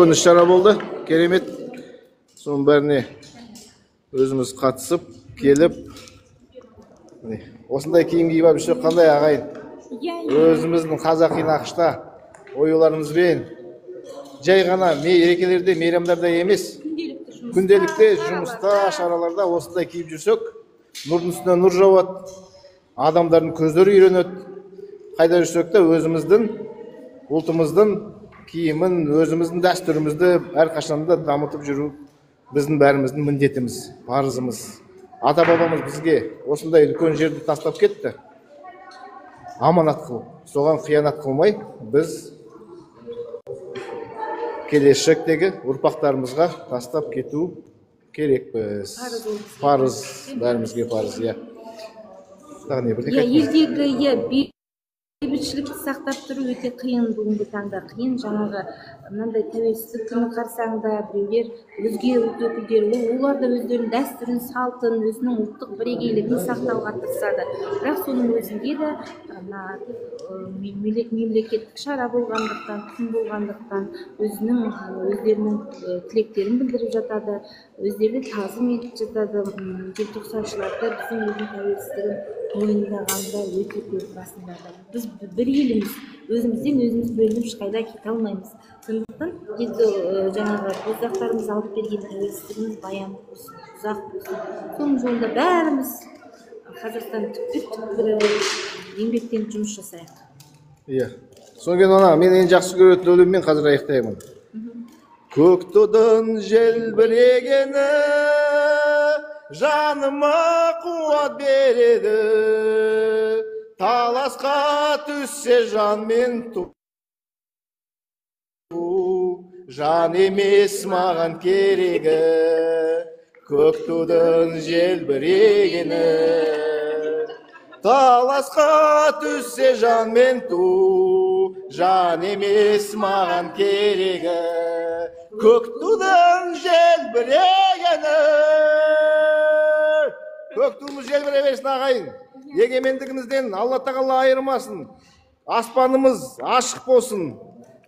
үлкен іс-шара болды, керемет. Соның бәріне өзіміз қатысып, келіп, осындай киім киіп жүрсек қандай ағайын? Өзіміздің қазақи нақышта оюларымызбен жай ғана мерекелерде, мейрамдарда емес, күнделікте жұмыста, шараларда осындай киіп жүрсек, нұрдың үстіне нұр жауады, адамдардың көздері үйренеді. Қайда жүрсек те өзіміздің ұлтымыздың киімін, өзіміздің дәстүрімізді әрқашанда дамытып жүру біздің бәріміздің міндетіміз, парызымыз. Ата-бабамыз бізге осындай үлкен жерді тастап кетті. Аманат қылып, соған қиянат қылмай, біз келешектегі ұрпақтарымызға тастап кету керекпіз. Парыз, бәрімізге парыз, иә. Ертегі, бейбітшілікті сақтап тұру өте қиын, бүгінгі таңда қиын. Жаңағы мынандай тәуелсіздік күні қарсаңында біреулер өзге ұлт өкілдері, олар да өздерінің дәстүрін, салтын, өзінің ұлттық бірегейлігін сақтауға тырысады. Бірақ соның өзінде де мемлекеттік шара болғандықтан, күн болғандықтан өздерінің тілектерін білдіріп жатады, өздері тазым етіп жатады. Желтоқсаншыларда біздің елдің тәуелсіздігін мойындағанда өте көп расында да. Біз бір еліміз, өзімізден өзіміз бөлініп ешқайда кете алмаймыз. Сондықтан жаңағы боздақтарымыз алып берген тәуелсіздігіміз баянды болсын, ұзақ болсын. Соның жолында бәріміз Қазақстан түкпір-түкпірі еңбектен жұмыс жасайық. Иә. Соңген мен ең жақсы көретін өлеңмен қазір аяқтаймын. Көк тудың желбірегені жаныма қуат береді, таласқа түссе жанмен жан емес маған керегі, көк тудың желбірегені, таласқа түссе жанмен жан емес маған керегі, көк тудың желбірегені. Көк туымыз желбіребесін ағайын. Егемендігімізден Алла тағала айырмасын. Аспанымыз ашық болсын,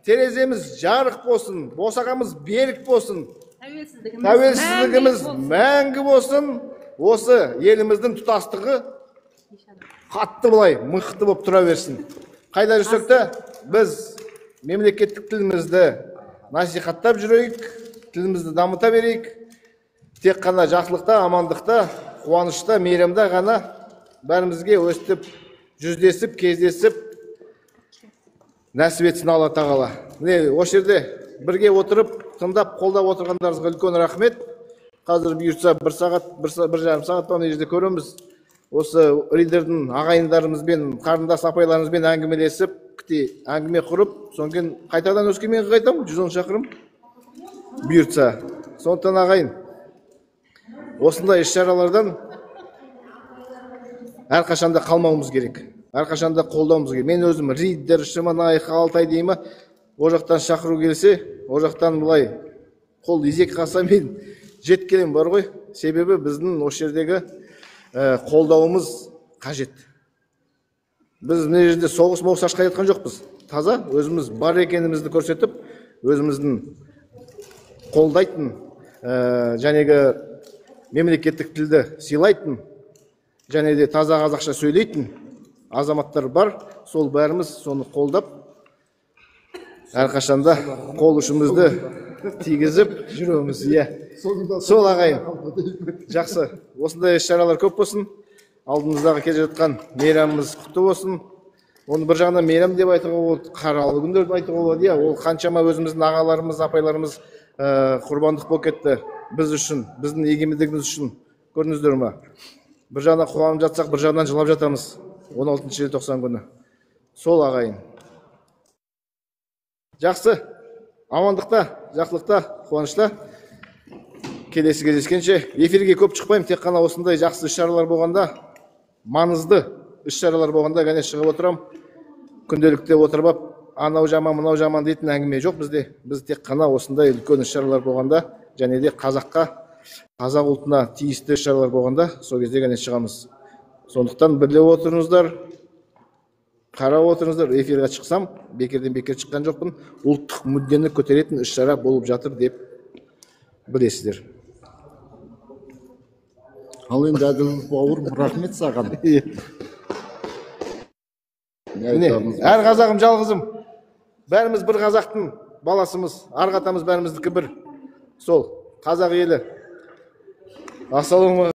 тереземіз жарық болсын, босағамыз берік болсын, тәуелсіздігіміз мәңгі болсын. Осы еліміздің тұтастығы қатты былай мықты болып тұра берсін. Қайда жүрсек те біз мемлекеттік тілімізді насихаттап жүрейік, тілімізді дамыта берейік. Тек қана жақсылықта, амандықта, қуанышта, мейрамда ғана бәрімізге өстіп, жүздесіп, кездесіп, нәсіп етсін Алла тағала. Осы жерде бірге отырып, тыңдап, қолдап отырғандарыңызға үлкен рахмет. Қазір бұйыртса бір жарым сағат мына жерде көреміз. Осы ридердің ағайындарымызбен, қарындас апайларымызбен әңгімелесіп, әңгіме құрып, соңген қайтадан Өскеменге қайтамын, 110 шақырым бұйыртса. Сондықтан ағайын, осындай іс-шаралардан әрқашанда қалмауымыз керек, әрқашанда қолдауымыз керек. Мен өзім ридер, Шыманай, Қалтай деймі, о жақтан шақыру келсе, о жақтан бұлай қол изек қалса мен жет келем бар ғой. Себебі біздің осы жердегі қолдауымыз қажет. Біз мына жерде соғыс ашқа айтқан жоқпыз. Таза өзіміз бар екенімізді көрсетіп, өзіміздің қолдайтын, жәнегі мемлекеттік тілді сыйлайтын, және де таза қазақша сөйлейтін азаматтар бар. Сол бәріміз соны қолдап, әрқашанда қол ұшымызды тигізіп жүреміз. Сол ағайын. Жақсы. Осындай іс-шаралар көп болсын. Алдымыздағы келе жатқан мейрамымыз құтты болсын. Оны бір жағынан мейрам деп айтуға болады, қаралы күндерді айтуға болады. Ол қаншама өзіміздің ағаларымыз, апайларымыз құрбандық болып кетті біз үшін, біздің егемендігіміз үшін. Көрдіңіздер ме? Бір жағынан қуанып жатсақ, бір жағынан жылап жатамыз 16 желтоқсан күні. Сол ағайын. Жақсы, амандықта, жақсылықта, қуанышта. Келесі кездескенше эфирге көп шықпаймын, тек қана осындай жақсы іс-шаралар болғанда, маңызды іс-шаралар болғанда ғана шығып отырам. Күнделікте отырып, анау жаман, мынау жаман дейтін әңгіме жоқ бізде. Біз тек қана осындай үлкен іс-шаралар болғанда, және де қазаққа, қазақ ұлтына тиісті іс-шаралар болғанда, сол кезде ғана шығамыз. Сондықтан бірлеп отырыңыздар. қарап отырыңыздар, эфирге шықсам, бекерден бекер шыққан жоқпын. Ұлттық мүддені көтеретін іс-шара болып жатыр деп білесіздер. Ал енді Әділов бауырым, рахмет саған. Міне, әр қазағым жалғызым. Бәріміз бір қазақтың баласымыз, арғы атамыз бәріміздікі бір. Сол, қазақ елі. Ассалаумағалейкум.